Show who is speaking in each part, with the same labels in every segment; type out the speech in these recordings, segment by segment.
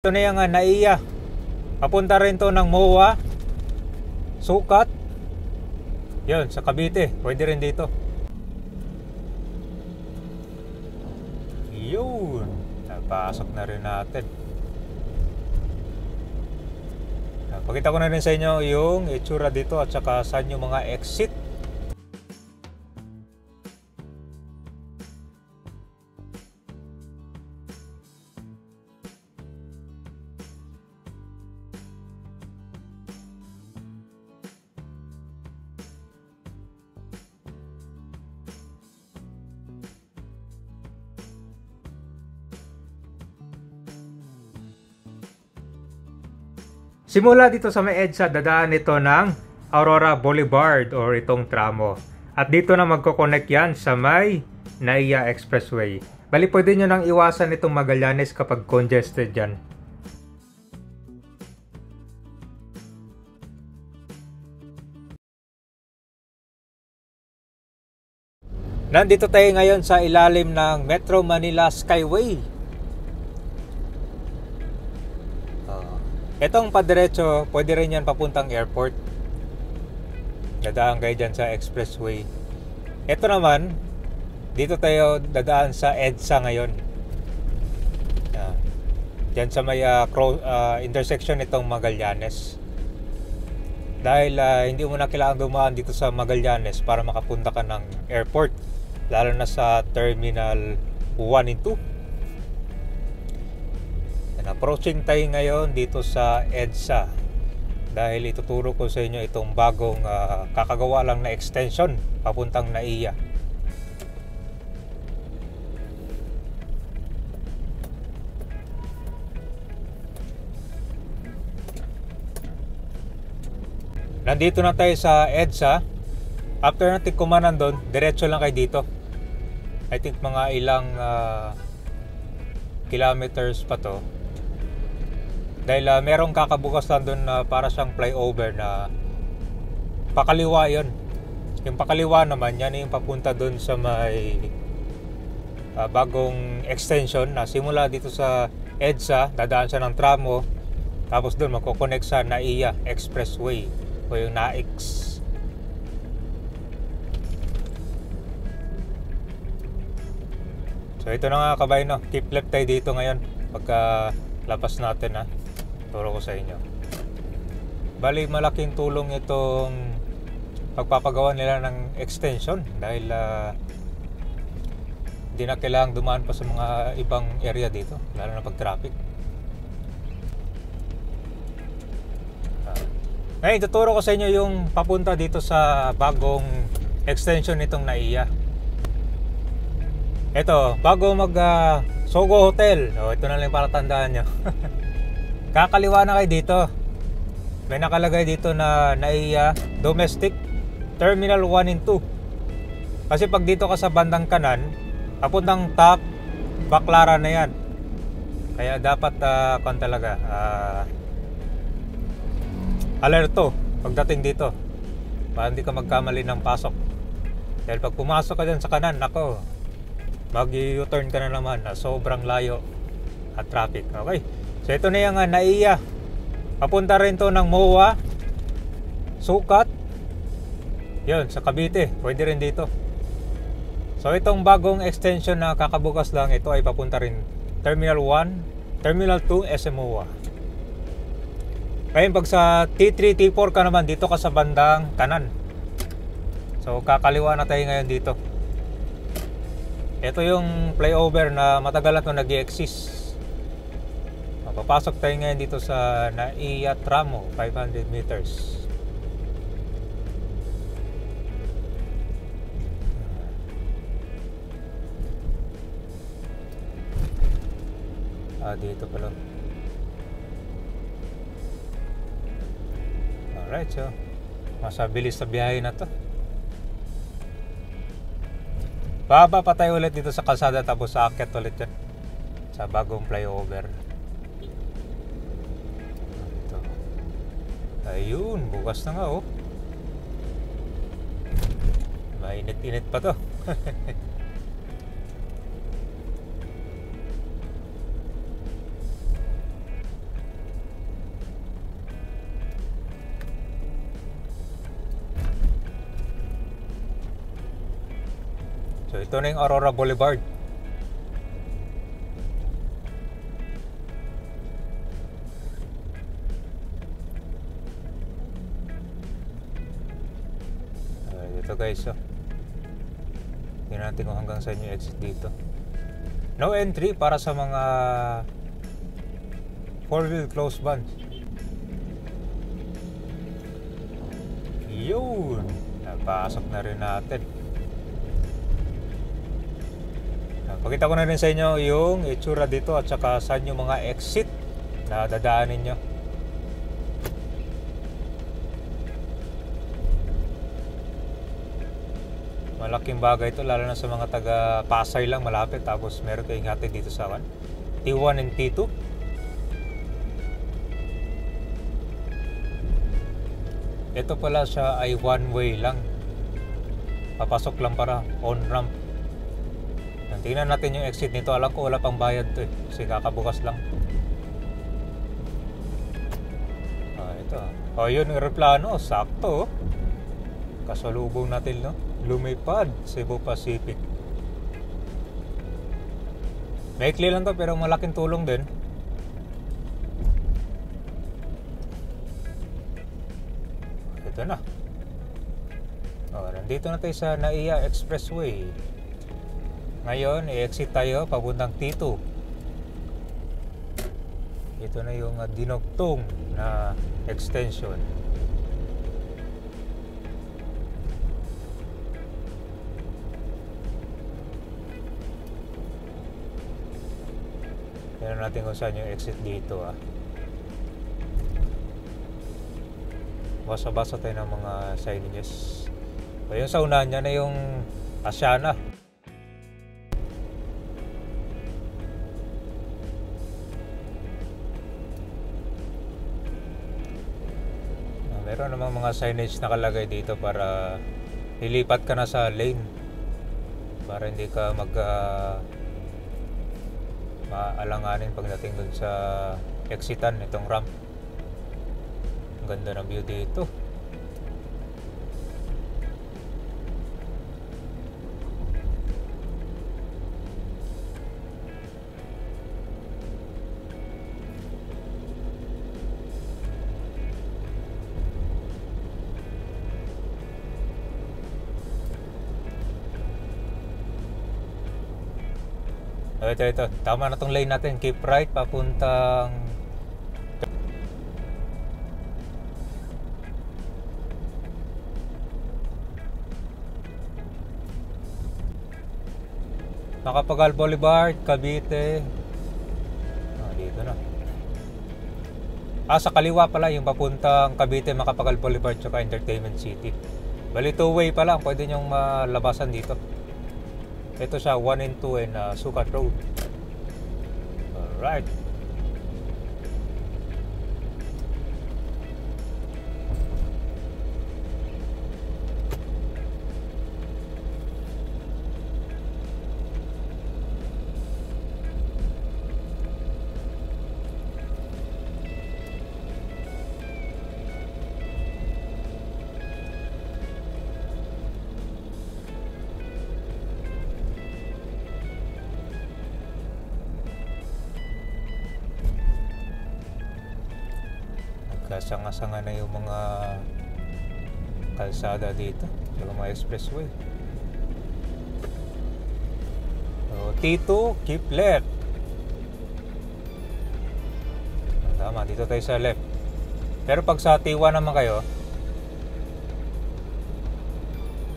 Speaker 1: Ito na yung NAIA. Papunta rin to ng MOA, Sukat. Yun, sa Cavite. Pwede rin dito. Yun. Napasok na rin natin. Pakita ko na rin sa inyo yung itsura dito at saka saan yung mga exit. Simula dito sa may EDSA, dadaan ito ng Aurora Boulevard or itong tramo. At dito na magkoconnect yan sa may NAIA Expressway. Bali, pwede nyo nang iwasan itong Magallanes kapag congested yan. Nandito tayo ngayon sa ilalim ng Metro Manila Skyway. Itong padiretso, pwede rin yan papuntang airport. Dadaan kayo dyan sa expressway. Ito naman, dito tayo dadaan sa EDSA ngayon. Dyan sa may intersection itong Magallanes. Dahil hindi mo na kailangan dumaan dito sa Magallanes para makapunta ka ng airport. Lalo na sa Terminal 1 and 2. Approaching tayo ngayon dito sa EDSA dahil ituturo ko sa inyo itong bagong kakagawa lang na extension papuntang NAIA. Nandito na tayo sa EDSA. After natin kumanan doon, diretso lang kayo dito. I think mga ilang kilometers pa to. Dahil merong kakabukas lang doon na para siyang flyover na pakaliwa yun. Yung pakaliwa naman, yan yung papunta doon sa may bagong extension na simula dito sa EDSA, dadaan siya ng tramo, tapos doon magkoconnect sa NAIA Expressway o yung NAIX. So ito na nga kabayan, no? Keep left tayo dito ngayon pagka lapas natin, ha. Turo ko sa inyo. Bali, malaking tulong itong pagpapagawa nila ng extension dahil hindi na kailangang dumaan pa sa mga ibang area dito, lalo na pag traffic. Ngayon, tuturo ko sa inyo yung papunta dito sa bagong extension nitong NAIA. Ito, bago mag Sogo Hotel, ito na lang para tandaan nyo. Kakaliwa na kayo dito. May nakalagay dito na NAIA Domestic Terminal 1 and 2. Kasi pag dito ka sa bandang kanan, papuntang top, Baclaran na yan. Kaya dapat talaga alerto pagdating dito para hindi ka magkamali ng pasok. Dahil pag pumasok ka dyan sa kanan, nako, mag-u-turn ka na naman na sobrang layo at traffic. Okay, so ito na yung NAIA. Papunta rin to ng MOA, Sukat. Yun, sa Cavite. Pwede rin dito. So itong bagong extension na kakabukas lang, ito ay papunta rin Terminal 1, Terminal 2, SM MOA. Ngayon pag sa T3, T4 ka naman, dito ka sa bandang kanan. So kakaliwa na tayo ngayon dito. Ito yung flyover na matagal na ito nag-i-exist. Papasok tayo ngayon dito sa NAIA Tramo, 500 meters. Dito pala. Alright, so masabilis sa biyahe na to. Baba pa tayo ulit dito sa kalsada tapos aakyat ulit yan sa bagong flyover. Ito. Ayun, bukas na nga, oh. Mainit-init pa to. So ito na yung Aurora Boulevard. Dito guys, tingnan natin kung hanggang saan yung exit dito. No entry para sa mga 4-wheel closed vans. Yun, napasok na rin natin. Pakita ko na rin sa inyo yung itsura dito at saka saan yung mga exit na dadaanin nyo. Malaking bagay ito, lalo na sa mga taga Pasay lang malapit, tapos meron kayong hatid dito sa T1 and T2. Ito pala siya ay one way lang, papasok lang para on ramp. Tingnan natin yung exit nito. Alam ko wala pang bayad to kasi kakabukas lang. Ito. Yun yung aeroplano, sakto. Kasalubong natin, no? Lumipad, Cebu Pacific. Maikli lang to pero malaking tulong din. Ito na. Nandito na tayo sa Naiya Expressway. Ngayon, i-exit tayo papuntang T2. Ito na yung dinugtong na extension. Tignan natin kung saan yung exit dito. Basa-basa tayo ng mga signages. Yung sa unahan niya na yung Asiana. Meron namang mga signage nakalagay dito para lilipat ka na sa lane para hindi ka maalanganin pagdating dun sa exitan itong ramp. Ang ganda ng view dito. Ito. Tama na tong lane natin. Keep right papuntang Macapagal Boulevard, Cavite. Dito na. Sa kaliwa pala yung papuntang Cavite, Macapagal Boulevard tsaka Entertainment City. Bali 2-way pa lang. Pwede nyong malabasan dito. Ito siya 1 and 2 and Sukat Road. Alright. Sanga-sanga na yung mga kalsada dito, yung mga expressway. So, T2, keep left. Tama, dito tayo sa left. Pero pag sa T1 naman kayo,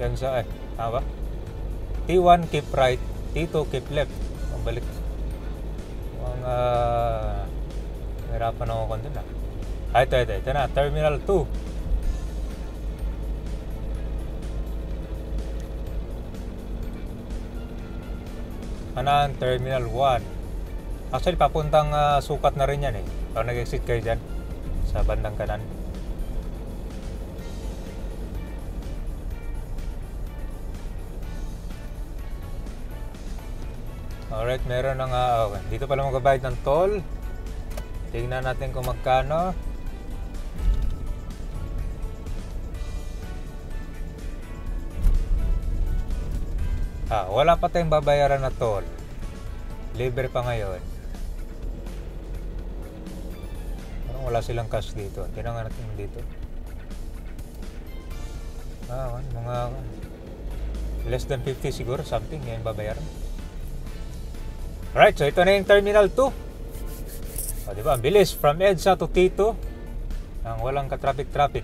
Speaker 1: yan sa, tama ba? T1, keep right. T2, keep left. Balik. Mga hirapan ako kung dun ito na, Terminal 2. Kanan, Terminal 1. Actually, papuntang Sukat na rin yan Pag nag-exit kayo dyan sa bandang kanan. Alright, meron ng dito pala magbabayad ng toll. Tingnan natin kung magkano. Wala pa tayong babayaran na toll. Libre pa ngayon. Parang wala silang cash dito. Tinangan natin dito. Mga less than 50 siguro, something. Yan babayaran. Alright, so ito na yung Terminal 2. Diba? Ang bilis. From EDSA to T2. Ang walang ka-traffic-traffic.